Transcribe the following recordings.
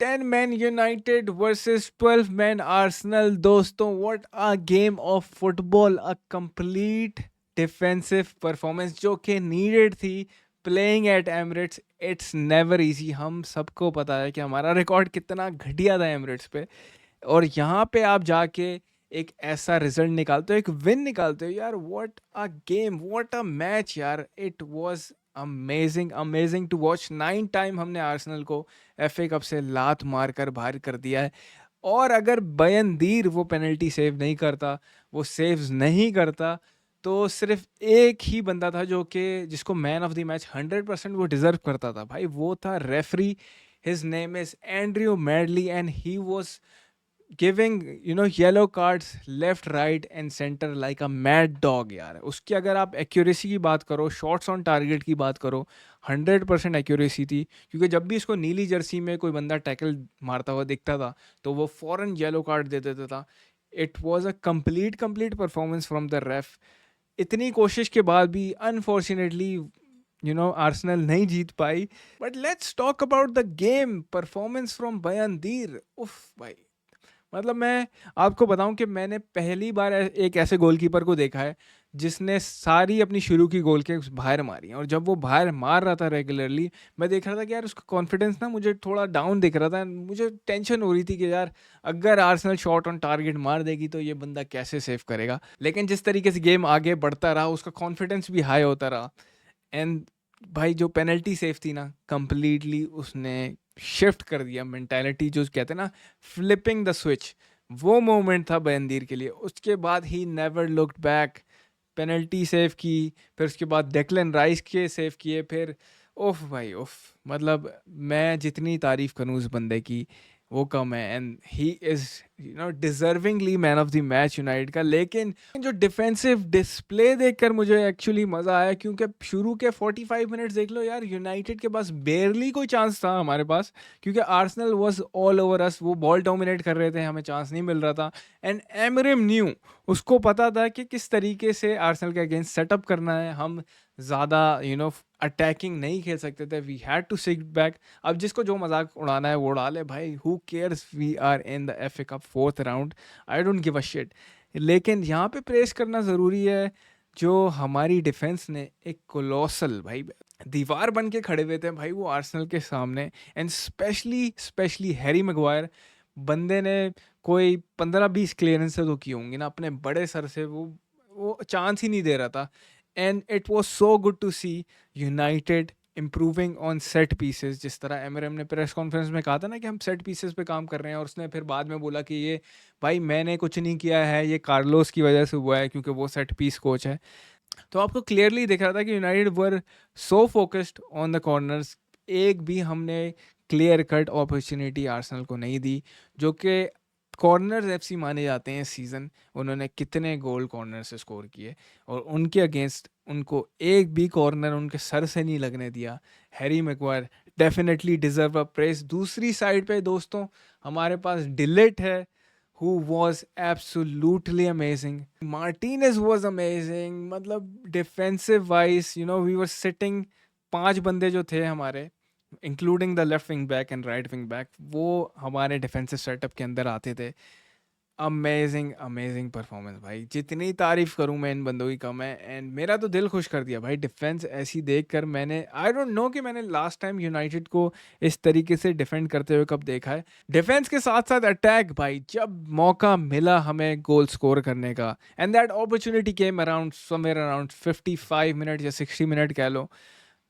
10 men United versus 12 men Arsenal. दोस्तों, what a game of football, a complete defensive performance जो कि needed थी. Playing at Emirates, it's never easy. हम सबको पता है कि हमारा रिकॉर्ड कितना घटिया था एमिरेट्स पे, और यहाँ पे आप जाके एक ऐसा रिजल्ट निकालते हो, एक विन निकालते हो यार. What a game, what a match यार. It was amazing, amazing to watch. 9 time हमने आर्सेनल को एफए कप से लात मारकर बाहर कर दिया है. और अगर बयनदीर वो पेनल्टी सेव नहीं करता, वो सेव्स नहीं करता, तो सिर्फ एक ही बंदा था जो कि जिसको मैन ऑफ द मैच 100% वो डिजर्व करता था भाई. वो था referee. His name is Andrew madly and he was giving yellow cards left right and centre like a mad dog यार. उसकी अगर आप एक्यूरेसी की बात करो, शॉट्स ऑन टारगेट की बात करो, 100% एक्यूरेसी थी. क्योंकि जब भी इसको नीली जर्सी में कोई बंदा टैकल मारता हुआ दिखता था तो वो फौरन येलो कार्ड दे देता था. It was a complete performance from the ref. इतनी कोशिश के बाद भी अनफॉर्चुनेटली आर्सेनल नहीं जीत पाई. But let's talk about the game performance from Bayindir. उफ भाई, मतलब मैं आपको बताऊं कि मैंने पहली बार एक ऐसे गोलकीपर को देखा है जिसने सारी अपनी शुरू की गोल के बाहर मारी हैं. और जब वो बाहर मार रहा था रेगुलरली, मैं देख रहा था कि यार उसका कॉन्फिडेंस ना मुझे थोड़ा डाउन दिख रहा था. मुझे टेंशन हो रही थी कि यार अगर आर्सेनल शॉट ऑन टारगेट मार देगी तो ये बंदा कैसे सेव करेगा. लेकिन जिस तरीके से गेम आगे बढ़ता रहा, उसका कॉन्फिडेंस भी हाई होता रहा. एंड भाई जो पेनल्टी सेफ थी ना, कंप्लीटली उसने शिफ्ट कर दिया मेंटालिटी, जो कहते हैं ना फ्लिपिंग द स्विच. वो मोमेंट था बयनदीर के लिए. उसके बाद he never looked back. Penalty save की, फिर उसके बाद डेक्लन राइस के सेव किए, फिर ओफ भाई ओफ. मतलब मैं जितनी तारीफ करूं उस बंदे की वो कम है. And he is deservingly man of the match United का. लेकिन जो डिफेंसिव डिस्प्ले देखकर मुझे एक्चुअली मज़ा आया, क्योंकि शुरू के 45 मिनट्स देख लो यार, यूनाइटेड के पास बेयरली कोई चांस था हमारे पास. क्योंकि Arsenal was all over us. वो बॉल डोमिनेट कर रहे थे, हमें चांस नहीं मिल रहा था. एंड एमरिम न्यू, उसको पता था कि किस तरीके से आर्सेनल के अगेंस्ट सेटअप करना है. हम ज़्यादा अटैकिंग नहीं खेल सकते थे. We had to sit back. अब जिसको जो मजाक उड़ाना है वो उड़ा ले भाई. Who cares, we are in the F A cup 4th round. I don't give a shit. लेकिन यहाँ पे प्रेस करना ज़रूरी है जो हमारी डिफेंस ने एक कोलोसल भाई दीवार बन के खड़े हुए थे भाई वो आर्सेनल के सामने. And specially Harry Maguire. बंदे ने कोई 15-20 क्लियरेंस तो की होंगी ना अपने बड़े सर से. वो चांस ही नहीं दे रहा था. And it was so good to see United improving on set pieces. जिस तरह एमरएम ने प्रेस कॉन्फ्रेंस में कहा था ना कि हम सेट पीसेस पे काम कर रहे हैं, और उसने फिर बाद में बोला कि ये भाई मैंने कुछ नहीं किया है, ये कार्लोस की वजह से हुआ है क्योंकि वो सेट पीस कोच है. तो आपको क्लियरली दिख रहा था कि United were so focused on the corners. एक भी हमने क्लियर कट अपॉर्चुनिटी आर्सेनल को नहीं दी, जो कि कॉर्नर्स एफसी माने जाते हैं इस सीज़न. उन्होंने कितने गोल कॉर्नर से स्कोर किए, और उनके अगेंस्ट उनको एक भी कॉर्नर उनके सर से नहीं लगने दिया. Harry Maguire definitely deserve a press. दूसरी साइड पे दोस्तों हमारे पास डिलेट है, who was absolutely amazing. Martinez was amazing. मतलब defensive wise, we were sitting 5 बंदे जो थे हमारे, including the left wing back and right wing back, वो हमारे डिफेंसिव सेटअप के अंदर आते थे. अमेजिंग अमेजिंग परफॉर्मेंस भाई. जितनी तारीफ करूं मैं इन बंदों की कम है. एंड मेरा तो दिल खुश कर दिया भाई डिफेंस ऐसी देखकर. मैंने आई डोंट नो कि मैंने लास्ट टाइम यूनाइटेड को इस तरीके से डिफेंड करते हुए कब देखा है. डिफेंस के साथ साथ अटैक भाई. जब मौका मिला हमें गोल स्कोर करने का, and that opportunity came around somewhere around 55 minute या 60 मिनट कह लो.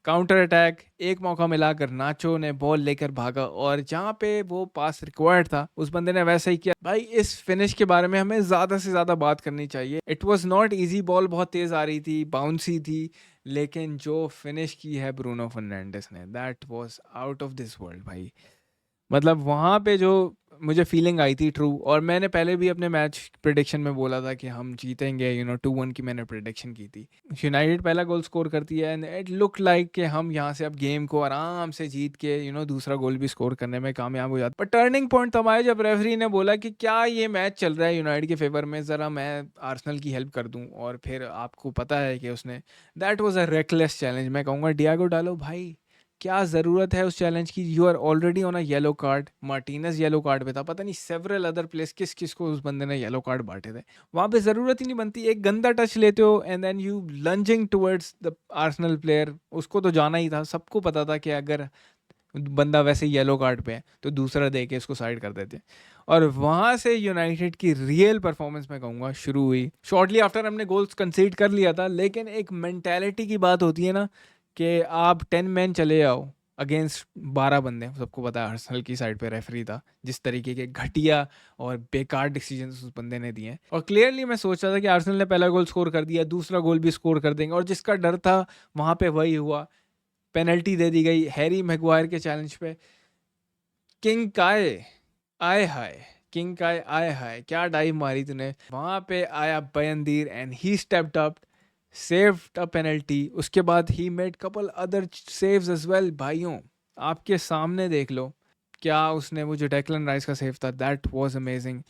काउंटर अटैक, एक मौका मिला नाचो ने बॉल लेकर भागा, और जहाँ पे वो पास रिक्वायर्ड था उस बंदे ने वैसा ही किया भाई. इस फिनिश के बारे में हमें ज़्यादा से ज़्यादा बात करनी चाहिए. It was not easy. Ball बहुत तेज़ आ रही थी, बाउंसी थी, लेकिन जो फिनिश की है ब्रूनो फर्नांडिस ने, that was out of this world भाई. मतलब वहाँ पे जो मुझे फीलिंग आई थी ट्रू. और मैंने पहले भी अपने मैच प्रिडिक्शन में बोला था कि हम जीतेंगे. 2-1 की मैंने प्रिडिक्शन की थी. यूनाइटेड पहला गोल स्कोर करती है एंड इट लुक लाइक कि हम यहाँ से अब गेम को आराम से जीत के दूसरा गोल भी स्कोर करने में कामयाब हो जाते. पर टर्निंग पॉइंट तब आया जब रेफरी ने बोला कि क्या ये मैच चल रहा है यूनाइटेड के फेवर में, ज़रा मैं आर्सेनल की हेल्प कर दूँ. और फिर आपको पता है कि उसने that was a reckless challenge. मैं कहूँगा डियागो डालो भाई, क्या ज़रूरत है उस चैलेंज की? You are already on a yellow card. Martinez yellow card पे था, पता नहीं सेवरल अदर प्लेस किस किस को उस बंदे ने येलो कार्ड बांटे थे। वहाँ पे ज़रूरत ही नहीं बनती, एक गंदा टच लेते हो and then you lunging towards the Arsenal player. उसको तो जाना ही था, सबको पता था कि अगर बंदा वैसे येलो कार्ड पे है तो दूसरा दे के इसको साइड कर देते। और वहाँ से यूनाइटेड की रियल परफॉर्मेंस मैं कहूँगा शुरू हुई। शॉर्टली आफ्टर हमने गोल्स कंसीड कर लिया था, लेकिन एक मेंटालिटी की बात होती है ना कि आप 10 मैन चले जाओ अगेंस्ट 12 बंदे। सबको पता है आर्सेनल की साइड पे रेफरी था, जिस तरीके के घटिया और बेकार डिसीजन उस बंदे ने दिए। और क्लियरली मैं सोच रहा था कि आर्सेनल ने पहला गोल स्कोर कर दिया, दूसरा गोल भी स्कोर कर देंगे, और जिसका डर था वहाँ पे वही हुआ। पेनल्टी दे दी गई हैरी मैगवायर के चैलेंज पे। किंग काय आए हाय, किंग काय आए हाय, क्या डाइव मारी तूने। वहां पे आया Bayindir and he stepped up, saved a penalty. उसके बाद he made couple other saves as well. भाइयों आपके सामने देख लो क्या उसने, वो जो डेक्लन राइस का सेव था that was amazing.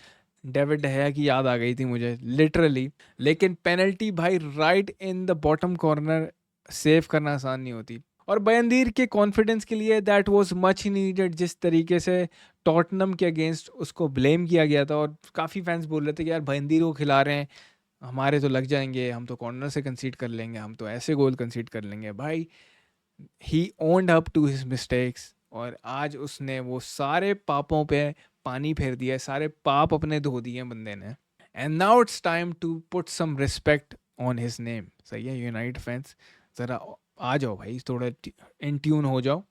David de Gea की याद आ गई थी मुझे लिटरली। लेकिन पेनल्टी भाई right in the bottom corner, save करना आसान नहीं होती। और बयंदीर के कॉन्फिडेंस के लिए दैट वाज मच नीडेड। जिस तरीके से टॉटनम के अगेंस्ट उसको ब्लेम किया गया था, और काफ़ी फैंस बोल रहे थे कि यार बयंदीर को खिला रहे हैं, हमारे तो लग जाएंगे, हम तो कॉर्नर से कंसीड कर लेंगे, हम तो ऐसे गोल कंसीड कर लेंगे। भाई he owned up to his mistakes, और आज उसने वो सारे पापों पे पानी फेर दिया, सारे पाप अपने धो दिए बंदे ने। And now it's time to put some respect on his name. सही है यूनाइटेड फैंस, ज़रा आ जाओ भाई, थोड़ा इन ट्यून हो जाओ।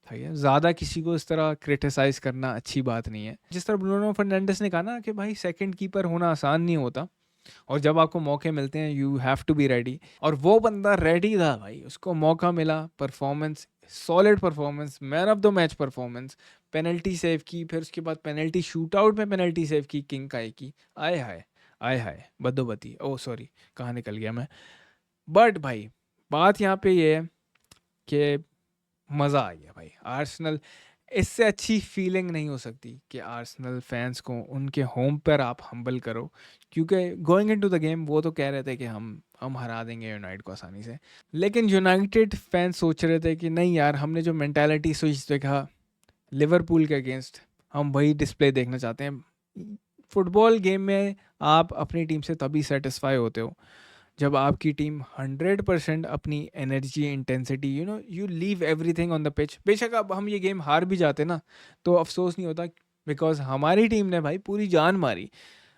सही है, ज़्यादा किसी को इस तरह क्रिटिसाइज़ करना अच्छी बात नहीं है। जिस तरह ब्रूनो फर्नांडिस ने कहा ना कि भाई सेकंड कीपर होना आसान नहीं होता, और जब आपको मौके मिलते हैं you have to be ready. और वो बंदा रेडी था भाई, उसको मौका मिला, performance solid performance, man of the match performance, penalty save की, फिर उसके बाद पेनल्टी शूट आउट में पेनल्टी सेव की किंग काई की। आए हाय, आए हाय बदोबती, ओ सॉरी कहाँ निकल गया मैं। बट भाई बात यहाँ पे ये है कि मज़ा आ गया भाई। आर्सेनल, इससे अच्छी फीलिंग नहीं हो सकती कि आर्सेनल फैंस को उनके होम पर आप हम्बल करो। क्योंकि गोइंग इनटू द गेम वो तो कह रहे थे कि हम हरा देंगे यूनाइटेड को आसानी से, लेकिन यूनाइटेड फैंस सोच रहे थे कि नहीं यार, हमने जो मेंटालिटी स्विच देखा लिवरपूल के अगेंस्ट, हम वही डिस्प्ले देखना चाहते हैं। फुटबॉल गेम में आप अपनी टीम से तभी सेटिस्फाई होते हो जब आपकी टीम 100% अपनी energy, intensity, you leave everything on the pitch. बेशक अब हम ये गेम हार भी जाते ना तो अफसोस नहीं होता, बिकॉज हमारी टीम ने भाई पूरी जान मारी।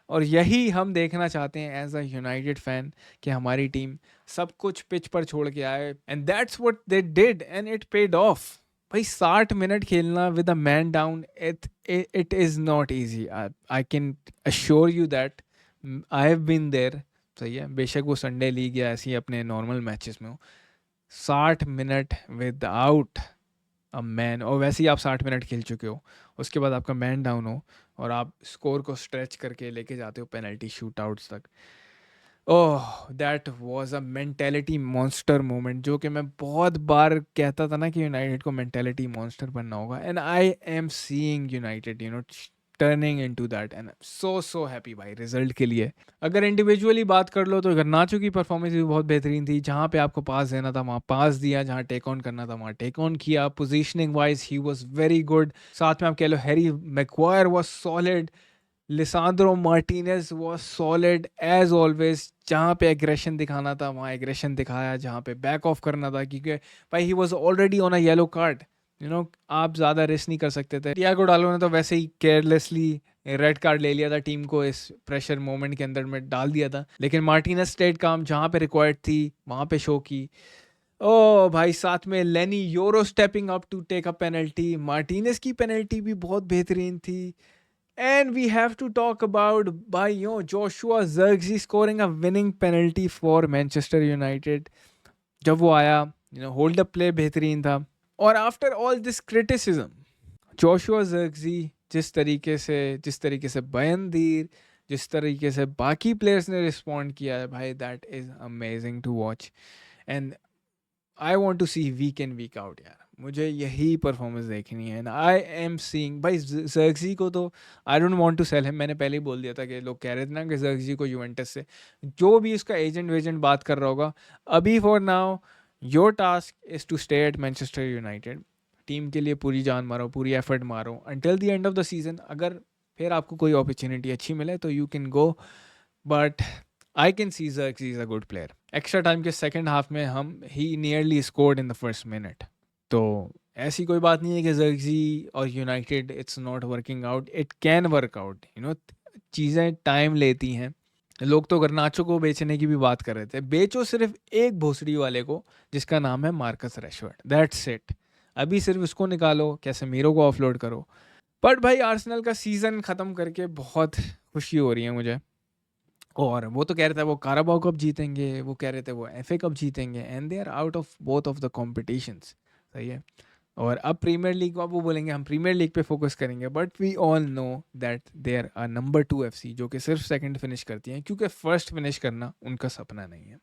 और यही हम देखना चाहते हैं एज अ यूनाइटेड फैन, कि हमारी टीम सब कुछ पिच पर छोड़ के आए, and that's what they did and it paid off. भाई 60 मिनट खेलना with a man down, it is not easy. I can assure you that, I have been there. सही है, बेशक वो संडे लीग या ऐसी अपने नॉर्मल मैचेस में हो, 60 मिनट विदाउट अ मैन, और वैसे ही आप 60 मिनट खेल चुके हो, उसके बाद आपका मैन डाउन हो और आप स्कोर को स्ट्रेच करके लेके जाते हो पेनल्टी शूट आउट्स तक। Oh that was a mentality monster moment, जो कि मैं बहुत बार कहता था ना कि यूनाइटेड को मेंटेलिटी मॉन्स्टर बनना होगा, and I am seeing United turning into that, and so happy भाई रिजल्ट के लिए। अगर इंडिविजुअली बात कर लो तो गर्नाचो की परफॉर्मेंस भी बहुत बेहतरीन थी। जहाँ पे आपको पास देना था वहाँ पास दिया, जहाँ टेक ऑन करना था वहाँ टेक ऑन किया। Positioning wise he was very good. साथ में आप कह लो Harry Maguire was solid, Lisandro Martinez was solid as always. जहाँ पे एग्रेशन दिखाना था वहाँ एग्रेशन दिखाया, जहाँ पे बैक ऑफ करना था, क्योंकि भाई he was already on a yellow card, आप ज़्यादा रिस्क नहीं कर सकते थे। टियागो डालो ने तो वैसे ही केयरलेसली रेड कार्ड ले लिया था, टीम को इस प्रेशर मोमेंट के अंदर में डाल दिया था। लेकिन मार्टिनेज स्टेट काम जहाँ पे रिक्वायर्ड थी वहाँ पे शो की। ओ भाई साथ में Leny Yoro stepping up to take a penalty, Martinez की पेनल्टी भी बहुत बेहतरीन थी। And we have to talk about भाइयों Joshua Zirkzee scoring a winning penalty for Manchester United. जब वो आया, होल्ड अप प्ले बेहतरीन था। और after all this criticism, Joshua Zirkzee जिस तरीके से बयंदीर, जिस तरीके से बाकी प्लेयर्स ने रिस्पॉन्ड किया है भाई, that is amazing to watch. And I want to see week in week out यार, मुझे यही परफॉर्मेंस देखनी है। एंड आई एम सीइंग भाई ज़र्क्ज़ी को तो I don't want to sell him. मैंने पहले ही बोल दिया था कि लोग कह रहे थे ना कि ज़र्क्ज़ी को यूवेंटस से जो भी उसका एजेंट वेजेंट बात कर रहा होगा, अभी for now your task is to stay at Manchester United. Team के लिए पूरी जान मारो, पूरी एफर्ट मारो until the end of the season. अगर फिर आपको कोई अपॉर्चुनिटी अच्छी मिले तो you can go, but I can see Zirkzee is a good player. Extra time के सेकंड हाफ में हम he nearly scored in the first minute. तो ऐसी कोई बात नहीं है कि ज़र्क्सी और United it's not working out, it can work out, you know. चीज़ें टाइम लेती हैं। लोग तो गर्नाचो को बेचने की भी बात कर रहे थे। बेचो सिर्फ एक भोसड़ी वाले को जिसका नाम है मार्कस रैशफोर्ड, दैट्स इट। अभी सिर्फ उसको निकालो, कैसेमीरो को ऑफलोड करो। बट भाई आर्सेनल का सीज़न ख़त्म करके बहुत खुशी हो रही है मुझे। और वो तो कह रहे थे वो काराबाओ कप जीतेंगे, वो कह रहे थे वो एफए कप जीतेंगे, and they are out of both of the competitions. सही है। और अब प्रीमियर लीग, अब वो बोलेंगे हम प्रीमियर लीग पे फोकस करेंगे, but we all know that they are number 2 FC जो कि सिर्फ सेकंड फिनिश करती हैं, क्योंकि फर्स्ट फिनिश करना उनका सपना नहीं है।